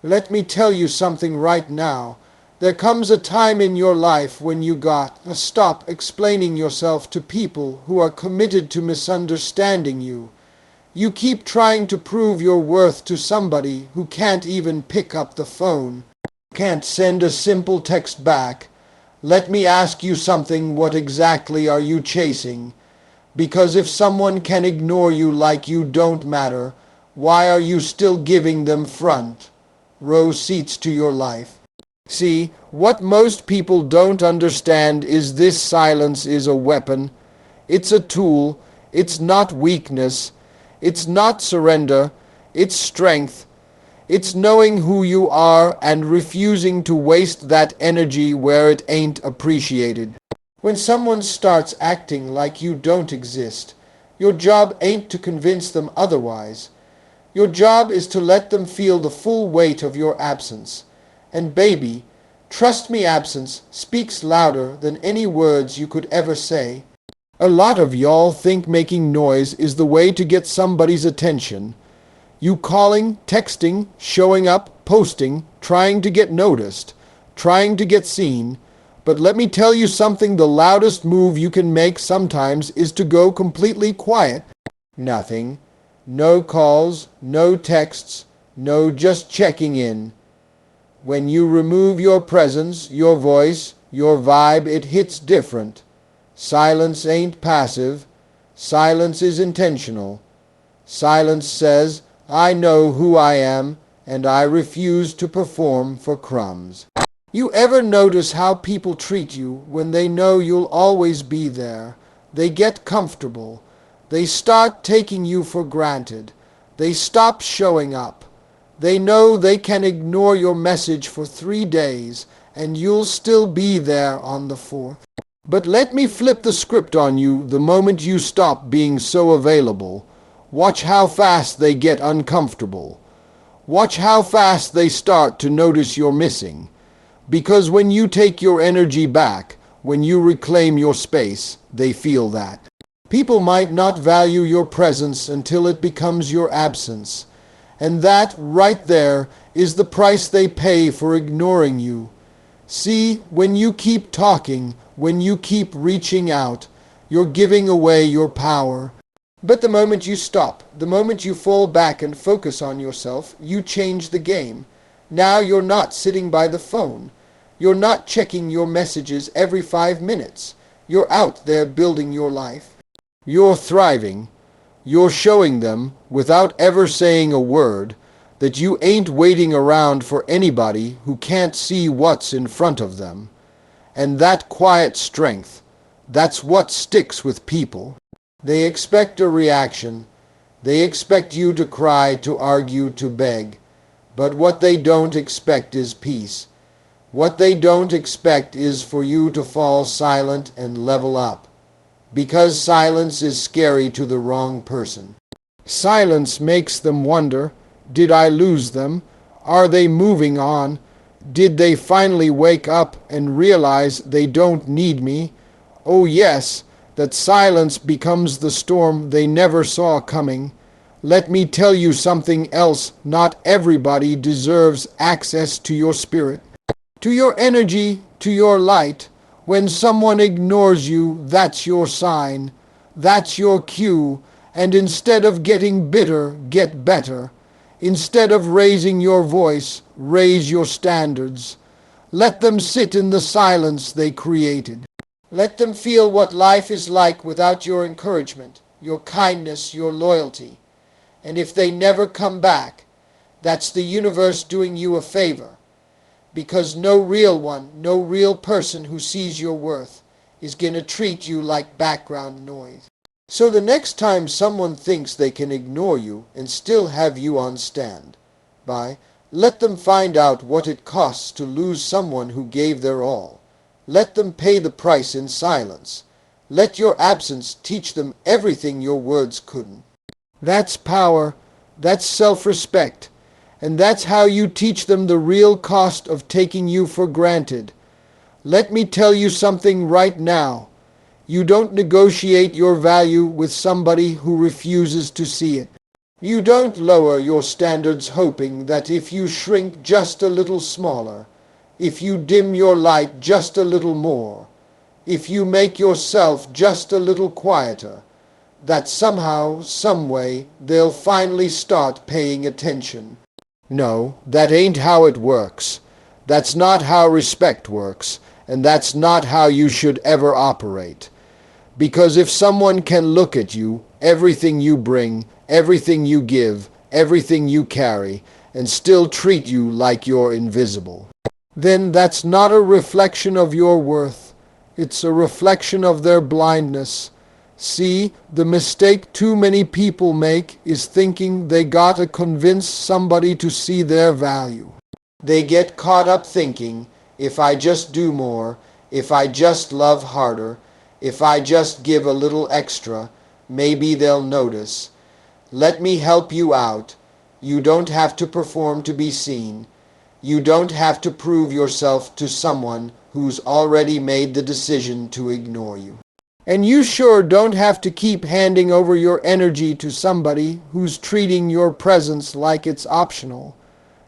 Let me tell you something right now. There comes a time in your life when you got to stop explaining yourself to people who are committed to misunderstanding you. You keep trying to prove your worth to somebody who can't even pick up the phone, can't send a simple text back. Let me ask you something. What exactly are you chasing? Because if someone can ignore you like you don't matter, why are you still giving them front row seats to your life? See, what most people don't understand is this: silence is a weapon. It's a tool. It's not weakness. It's not surrender. It's strength. It's knowing who you are and refusing to waste that energy where it ain't appreciated. When someone starts acting like you don't exist, your job ain't to convince them otherwise. Your job is to let them feel the full weight of your absence. And baby, trust me, absence speaks louder than any words you could ever say. A lot of y'all think making noise is the way to get somebody's attention. You calling, texting, showing up, posting, trying to get noticed, trying to get seen. But let me tell you something: the loudest move you can make sometimes is to go completely quiet. Nothing. No calls, no texts, no just checking in. When you remove your presence, your voice, your vibe, it hits different. Silence ain't passive. Silence is intentional. Silence says, I know who I am, and I refuse to perform for crumbs. You ever notice how people treat you when they know you'll always be there? They get comfortable. They start taking you for granted. They stop showing up. They know they can ignore your message for 3 days, and you'll still be there on the 4th. But let me flip the script on you the moment you stop being so available. Watch how fast they get uncomfortable. Watch how fast they start to notice you're missing. Because when you take your energy back, when you reclaim your space, they feel that. People might not value your presence until it becomes your absence. And that, right there, is the price they pay for ignoring you. See, when you keep talking, when you keep reaching out, you're giving away your power. But the moment you stop, the moment you fall back and focus on yourself, you change the game. Now you're not sitting by the phone. You're not checking your messages every 5 minutes. You're out there building your life. You're thriving. You're showing them, without ever saying a word, that you ain't waiting around for anybody who can't see what's in front of them. And that quiet strength, that's what sticks with people. They expect a reaction. They expect you to cry, to argue, to beg. But what they don't expect is peace. What they don't expect is for you to fall silent and level up. Because silence is scary to the wrong person. Silence makes them wonder, did I lose them? Are they moving on? Did they finally wake up and realize they don't need me? Oh yes, that silence becomes the storm they never saw coming. Let me tell you something else: not everybody deserves access to your spirit, to your energy, to your light. When someone ignores you, that's your sign. That's your cue. And instead of getting bitter, get better. Instead of raising your voice, raise your standards. Let them sit in the silence they created. Let them feel what life is like without your encouragement, your kindness, your loyalty. And if they never come back, that's the universe doing you a favor. Because no real one, no real person who sees your worth is going to treat you like background noise. So the next time someone thinks they can ignore you and still have you on standby, let them find out what it costs to lose someone who gave their all. Let them pay the price in silence. Let your absence teach them everything your words couldn't. That's power. That's self-respect. And that's how you teach them the real cost of taking you for granted. Let me tell you something right now. You don't negotiate your value with somebody who refuses to see it. You don't lower your standards hoping that if you shrink just a little smaller, if you dim your light just a little more, if you make yourself just a little quieter, that somehow, someway, they'll finally start paying attention. No, that ain't how it works. That's not how respect works, and that's not how you should ever operate. Because if someone can look at you, everything you bring, everything you give, everything you carry, and still treat you like you're invisible, then that's not a reflection of your worth. It's a reflection of their blindness. See, the mistake too many people make is thinking they gotta convince somebody to see their value. They get caught up thinking, if I just do more, if I just love harder, if I just give a little extra, maybe they'll notice. Let me help you out. You don't have to perform to be seen. You don't have to prove yourself to someone who's already made the decision to ignore you. And you sure don't have to keep handing over your energy to somebody who's treating your presence like it's optional.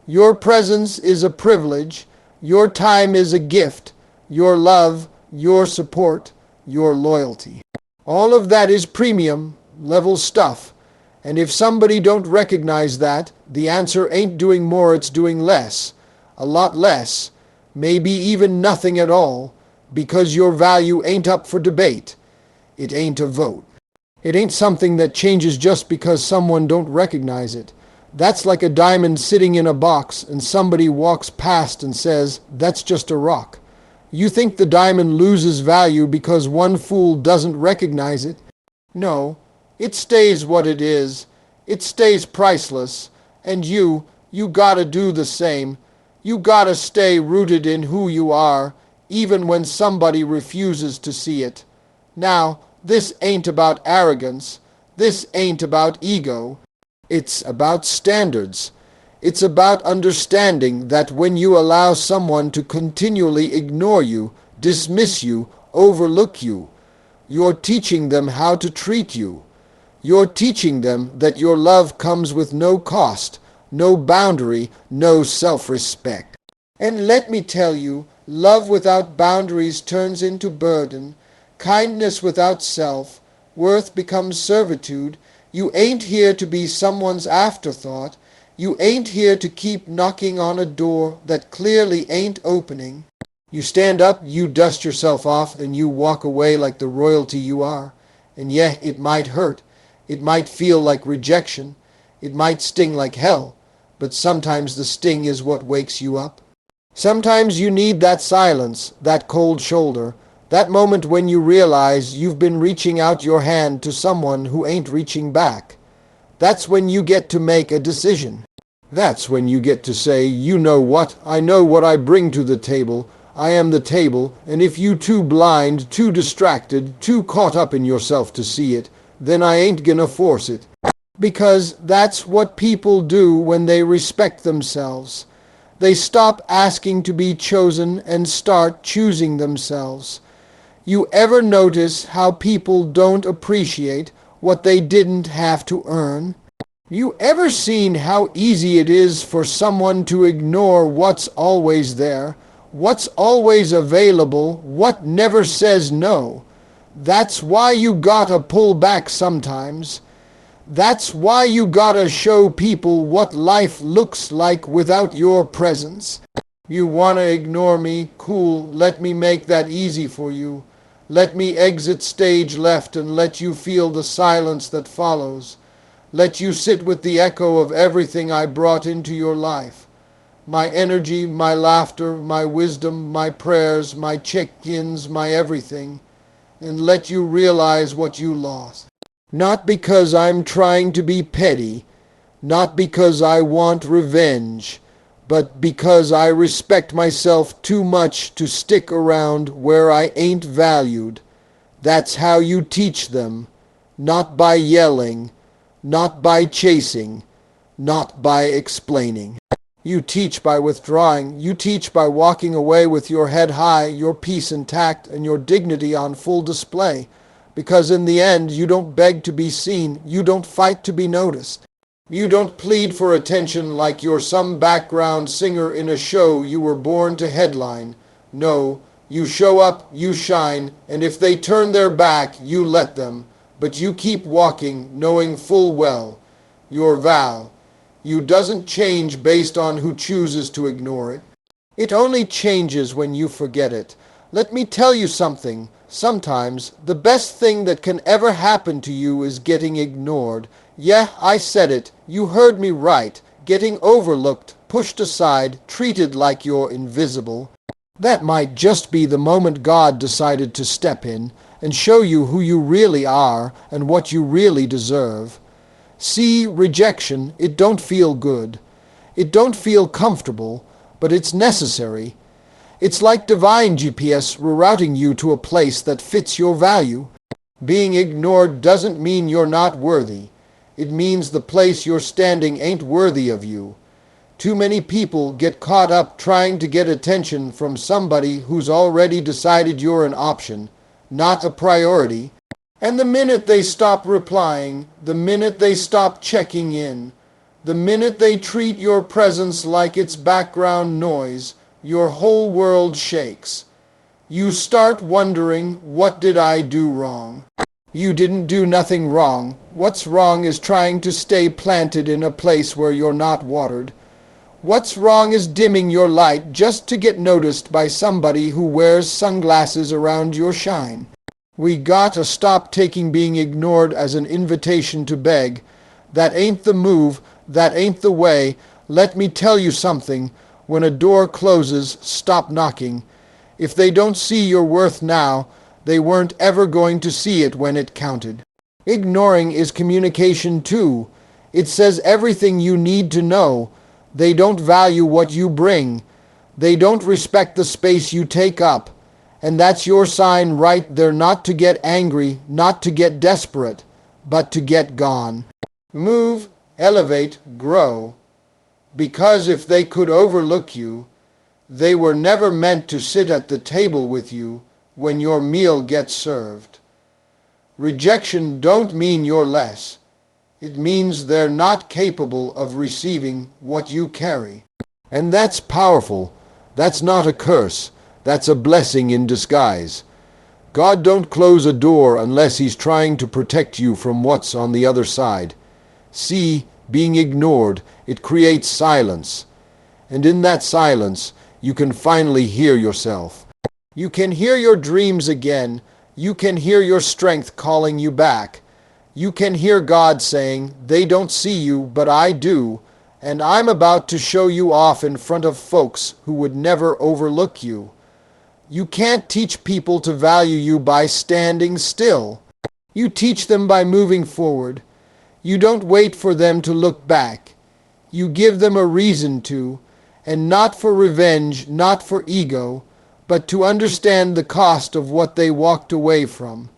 Your presence is a privilege. Your time is a gift. Your love, your support, your loyalty. All of that is premium level stuff. And if somebody don't recognize that, the answer ain't doing more, it's doing less. A lot less. Maybe even nothing at all. Because your value ain't up for debate. It ain't a vote. It ain't something that changes just because someone don't recognize it. That's like a diamond sitting in a box and somebody walks past and says, that's just a rock. You think the diamond loses value because one fool doesn't recognize it? No, it stays what it is. It stays priceless. And you gotta do the same. You gotta stay rooted in who you are, even when somebody refuses to see it. Now, this ain't about arrogance. This ain't about ego. It's about standards. It's about understanding that when you allow someone to continually ignore you, dismiss you, overlook you, you're teaching them how to treat you. You're teaching them that your love comes with no cost, no boundary, no self-respect. And let me tell you, love without boundaries turns into burden. Kindness without self, worth becomes servitude. You ain't here to be someone's afterthought. You ain't here to keep knocking on a door that clearly ain't opening. You stand up, you dust yourself off, and you walk away like the royalty you are. And yeah, it might hurt. It might feel like rejection. It might sting like hell. But sometimes the sting is what wakes you up. Sometimes you need that silence, that cold shoulder, that moment when you realize you've been reaching out your hand to someone who ain't reaching back. That's when you get to make a decision. That's when you get to say, you know what, I know what I bring to the table. I am the table, and if you too blind, too distracted, too caught up in yourself to see it, then I ain't gonna force it. Because that's what people do when they respect themselves. They stop asking to be chosen and start choosing themselves. You ever notice how people don't appreciate what they didn't have to earn? You ever seen how easy it is for someone to ignore what's always there, what's always available, what never says no? That's why you gotta pull back sometimes. That's why you gotta show people what life looks like without your presence. You wanna ignore me? Cool, let me make that easy for you. Let me exit stage left and let you feel the silence that follows. Let you sit with the echo of everything I brought into your life. My energy, my laughter, my wisdom, my prayers, my check-ins, my everything. And let you realize what you lost. Not because I'm trying to be petty, not because I want revenge, but because I respect myself too much to stick around where I ain't valued. That's how you teach them, not by yelling, not by chasing, not by explaining. You teach by withdrawing. You teach by walking away with your head high, your peace intact, and your dignity on full display. Because in the end, you don't beg to be seen. You don't fight to be noticed. You don't plead for attention like you're some background singer in a show you were born to headline. No, you show up, you shine, and if they turn their back, you let them. But you keep walking, knowing full well your vow. You doesn't change based on who chooses to ignore it. It only changes when you forget it. Let me tell you something. Sometimes the best thing that can ever happen to you is getting ignored. Yeah, I said it. You heard me right. Getting overlooked, pushed aside, treated like you're invisible. That might just be the moment God decided to step in and show you who you really are and what you really deserve. See, rejection, it don't feel good. It don't feel comfortable, but it's necessary. It's like divine GPS rerouting you to a place that fits your value. Being ignored doesn't mean you're not worthy. It means the place you're standing ain't worthy of you. Too many people get caught up trying to get attention from somebody who's already decided you're an option, not a priority. And the minute they stop replying, the minute they stop checking in, the minute they treat your presence like it's background noise, your whole world shakes. You start wondering, what did I do wrong? You didn't do nothing wrong. What's wrong is trying to stay planted in a place where you're not watered. What's wrong is dimming your light just to get noticed by somebody who wears sunglasses around your shine. We gotta stop taking being ignored as an invitation to beg. That ain't the move. That ain't the way. Let me tell you something. When a door closes, stop knocking. If they don't see your worth now, they weren't ever going to see it when it counted. Ignoring is communication too. It says everything you need to know. They don't value what you bring. They don't respect the space you take up. And that's your sign right there not to get angry, not to get desperate, but to get gone. Move, elevate, grow. Because if they could overlook you, they were never meant to sit at the table with you when your meal gets served. Rejection don't mean you're less. It means they're not capable of receiving what you carry. And that's powerful. That's not a curse. That's a blessing in disguise. God don't close a door unless He's trying to protect you from what's on the other side. See, being ignored, it creates silence. And in that silence, you can finally hear yourself. You can hear your dreams again. You can hear your strength calling you back. You can hear God saying, "They don't see you, but I do, and I'm about to show you off in front of folks who would never overlook you." You can't teach people to value you by standing still. You teach them by moving forward. You don't wait for them to look back. You give them a reason to, and not for revenge, not for ego, but to understand the cost of what they walked away from.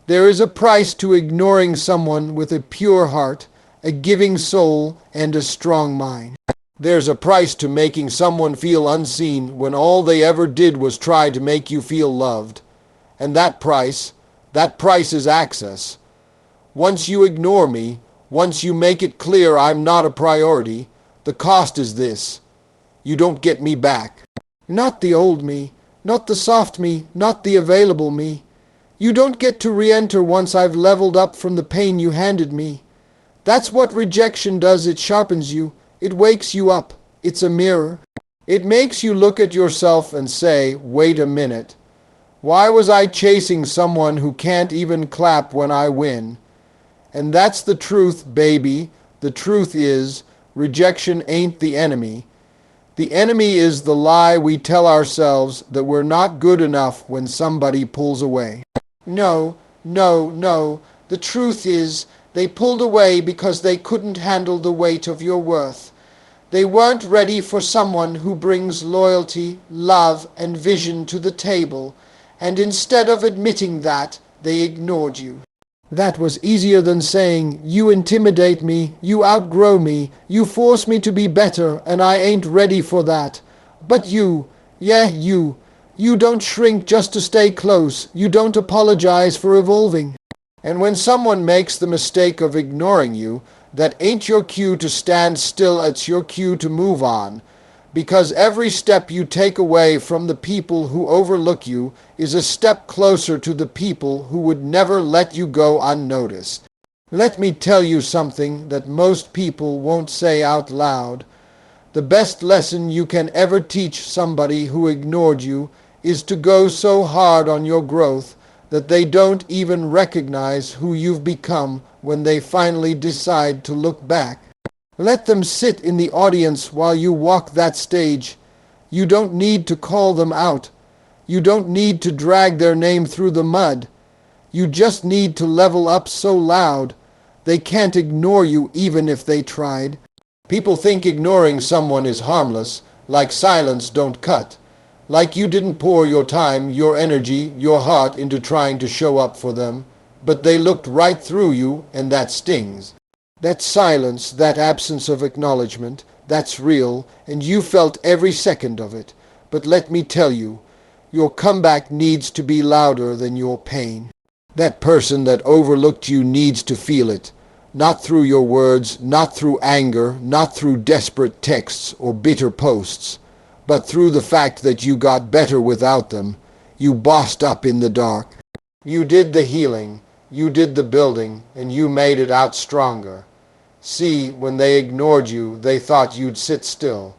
There is a price to ignoring someone with a pure heart, a giving soul, and a strong mind. There's a price to making someone feel unseen when all they ever did was try to make you feel loved. And that price is access. Once you ignore me, once you make it clear I'm not a priority, the cost is this: you don't get me back. Not the old me, not the soft me, not the available me. You don't get to re-enter once I've leveled up from the pain you handed me. That's what rejection does. It sharpens you. It wakes you up. It's a mirror. It makes you look at yourself and say, wait a minute. Why was I chasing someone who can't even clap when I win? And that's the truth, baby. The truth is, rejection ain't the enemy. The enemy is the lie we tell ourselves that we're not good enough when somebody pulls away. No, no, no. The truth is, they pulled away because they couldn't handle the weight of your worth. They weren't ready for someone who brings loyalty, love, and vision to the table, and instead of admitting that, they ignored you. That was easier than saying, you intimidate me, you outgrow me, you force me to be better, and I ain't ready for that. But you, you don't shrink just to stay close, you don't apologize for evolving. And when someone makes the mistake of ignoring you, That ain't your cue to stand still, it's your cue to move on. Because every step you take away from the people who overlook you is a step closer to the people who would never let you go unnoticed. Let me tell you something that most people won't say out loud. The best lesson you can ever teach somebody who ignored you is to go so hard on your growth that they don't even recognize who you've become when they finally decide to look back. Let them sit in the audience while you walk that stage. You don't need to call them out. You don't need to drag their name through the mud. You just need to level up so loud they can't ignore you even if they tried. People think ignoring someone is harmless, like silence don't cut. Like you didn't pour your time, your energy, your heart into trying to show up for them, but they looked right through you, and that stings. That silence, that absence of acknowledgement, that's real, and you felt every second of it. But let me tell you, your comeback needs to be louder than your pain. That person that overlooked you needs to feel it. Not through your words, not through anger, not through desperate texts or bitter posts, but through the fact that you got better without them. You bossed up in the dark. You did the healing, you did the building, and you made it out stronger. See, when they ignored you, they thought you'd sit still.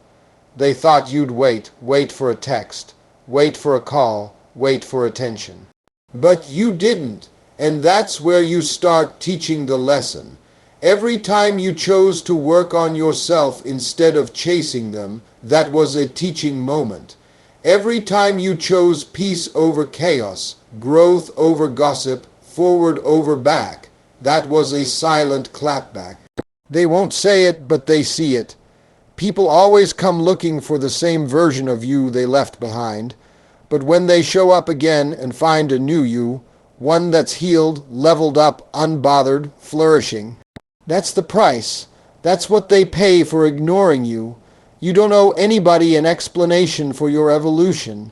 They thought you'd wait for a text, wait for a call, wait for attention. But you didn't, and that's where you start teaching the lesson. Every time you chose to work on yourself instead of chasing them, that was a teaching moment. Every time you chose peace over chaos, growth over gossip, forward over back, that was a silent clapback. They won't say it, but they see it. People always come looking for the same version of you they left behind. But when they show up again and find a new you, one that's healed, leveled up, unbothered, flourishing, that's the price. That's what they pay for ignoring you. You don't owe anybody an explanation for your evolution.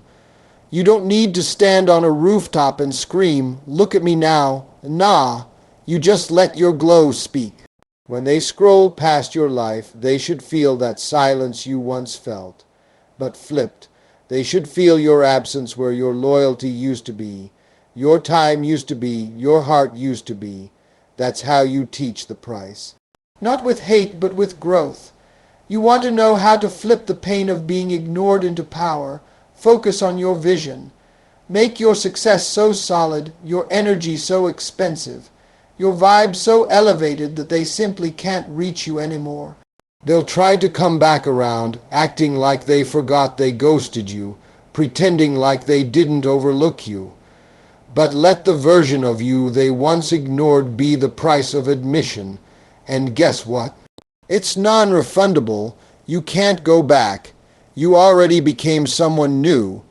You don't need to stand on a rooftop and scream, "Look at me now." Nah, you just let your glow speak. When they scroll past your life, they should feel that silence you once felt. But flipped, they should feel your absence where your loyalty used to be, your time used to be, your heart used to be. That's how you teach the price. Not with hate, but with growth. You want to know how to flip the pain of being ignored into power. Focus on your vision. Make your success so solid, your energy so expensive, your vibe so elevated that they simply can't reach you anymore. They'll try to come back around, acting like they forgot they ghosted you, pretending like they didn't overlook you. But let the version of you they once ignored be the price of admission. And guess what? It's non-refundable. You can't go back. You already became someone new.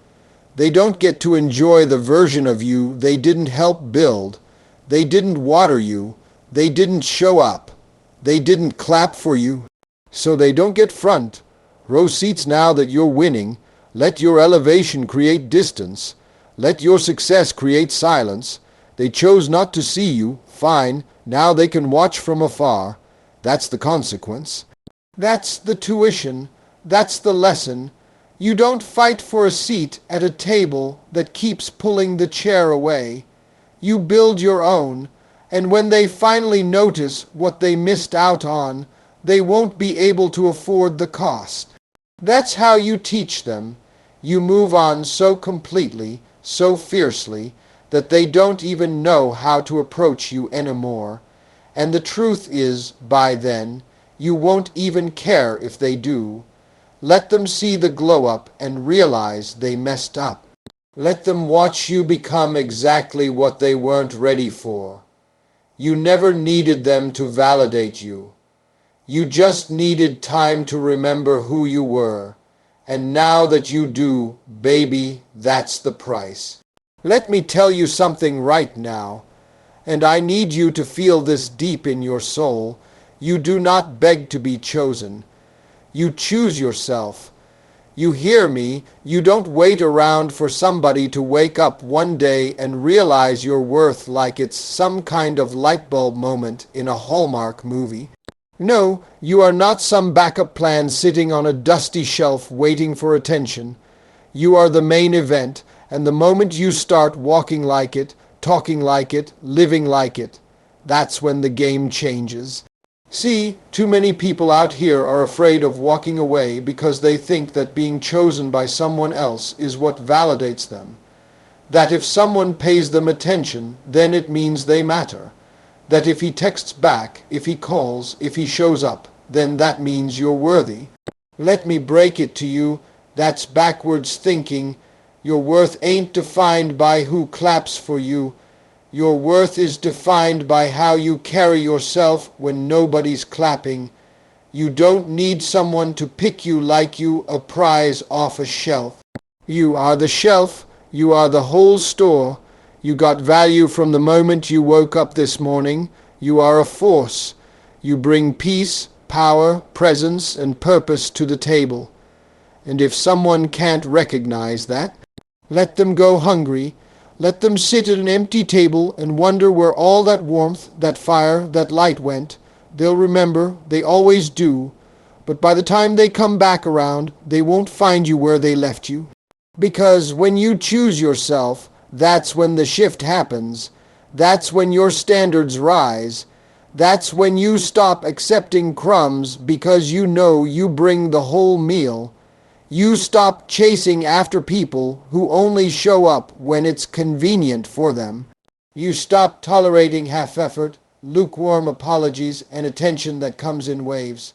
They don't get to enjoy the version of you they didn't help build. They didn't water you. They didn't show up. They didn't clap for you. So they don't get front row seats now that you're winning. Let your elevation create distance. Let your success create silence. They chose not to see you. Fine. Now they can watch from afar. That's the consequence. That's the tuition. That's the lesson. You don't fight for a seat at a table that keeps pulling the chair away. You build your own, and when they finally notice what they missed out on, they won't be able to afford the cost. That's how you teach them. You move on so completely, so fiercely, that they don't even know how to approach you anymore. And the truth is, by then, you won't even care if they do. Let them see the glow-up and realize they messed up. Let them watch you become exactly what they weren't ready for. You never needed them to validate you. You just needed time to remember who you were. And now that you do, baby, that's the price. Let me tell you something right now, and I need you to feel this deep in your soul. You do not beg to be chosen. You choose yourself. You hear me? You don't wait around for somebody to wake up one day and realize your worth like it's some kind of light bulb moment in a Hallmark movie. No, you are not some backup plan sitting on a dusty shelf waiting for attention. You are the main event, and the moment you start walking like it, talking like it, living like it, that's when the game changes. See, too many people out here are afraid of walking away because they think that being chosen by someone else is what validates them. That if someone pays them attention, then it means they matter. That if he texts back, if he calls, if he shows up, then that means you're worthy. Let me break it to you, that's backwards thinking. Your worth ain't defined by who claps for you. Your worth is defined by how you carry yourself when nobody's clapping. You don't need someone to pick you like you a prize off a shelf. You are the shelf. You are the whole store. You got value from the moment you woke up this morning. You are a force. You bring peace, power, presence, and purpose to the table. And if someone can't recognize that, let them go hungry. Let them sit at an empty table and wonder where all that warmth, that fire, that light went. They'll remember, they always do, but by the time they come back around, they won't find you where they left you. Because when you choose yourself, that's when the shift happens. That's when your standards rise. That's when you stop accepting crumbs because you know you bring the whole meal. You stop chasing after people who only show up when it's convenient for them. You stop tolerating half-effort, lukewarm apologies, and attention that comes in waves.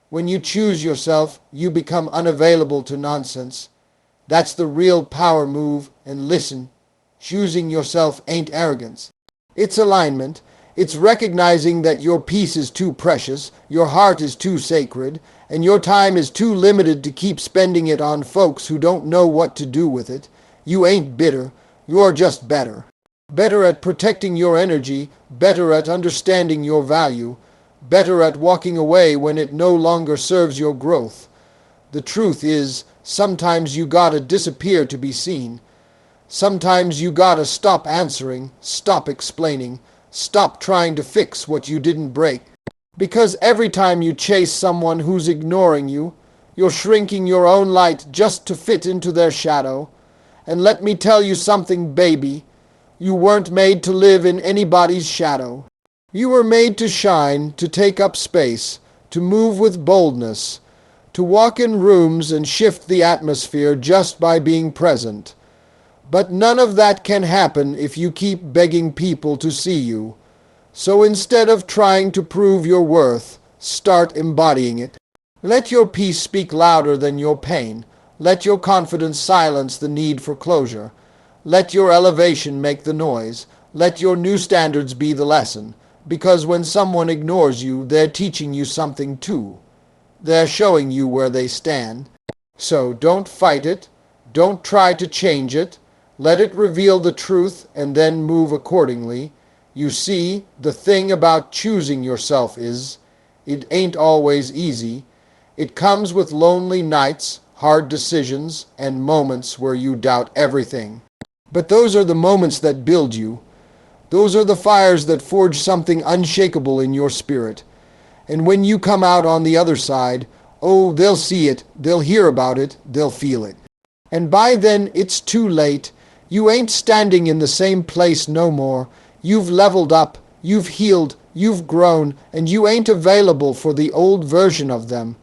When you choose yourself, you become unavailable to nonsense. That's the real power move, and listen, choosing yourself ain't arrogance. It's alignment. It's recognizing that your peace is too precious, your heart is too sacred, and your time is too limited to keep spending it on folks who don't know what to do with it. You ain't bitter. You're just better. Better at protecting your energy, better at understanding your value, better at walking away when it no longer serves your growth. The truth is, sometimes you gotta disappear to be seen. Sometimes you gotta stop answering, stop explaining, stop trying to fix what you didn't break. Because every time you chase someone who's ignoring you, you're shrinking your own light just to fit into their shadow. And let me tell you something, baby. You weren't made to live in anybody's shadow. You were made to shine, to take up space, to move with boldness, to walk in rooms and shift the atmosphere just by being present. But none of that can happen if you keep begging people to see you. So instead of trying to prove your worth, start embodying it. Let your peace speak louder than your pain. Let your confidence silence the need for closure. Let your elevation make the noise. Let your new standards be the lesson. Because when someone ignores you, they're teaching you something too. They're showing you where they stand. So don't fight it. Don't try to change it. Let it reveal the truth and then move accordingly. You see, the thing about choosing yourself is, it ain't always easy. It comes with lonely nights, hard decisions, and moments where you doubt everything. But those are the moments that build you. Those are the fires that forge something unshakable in your spirit. And when you come out on the other side, oh, they'll see it, they'll hear about it, they'll feel it. And by then, it's too late. You ain't standing in the same place no more. You've leveled up, you've healed, you've grown, and you ain't available for the old version of them,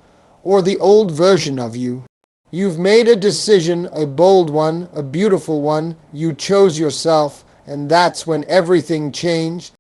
or the old version of you. You've made a decision, a bold one, a beautiful one. You chose yourself, and that's when everything changed.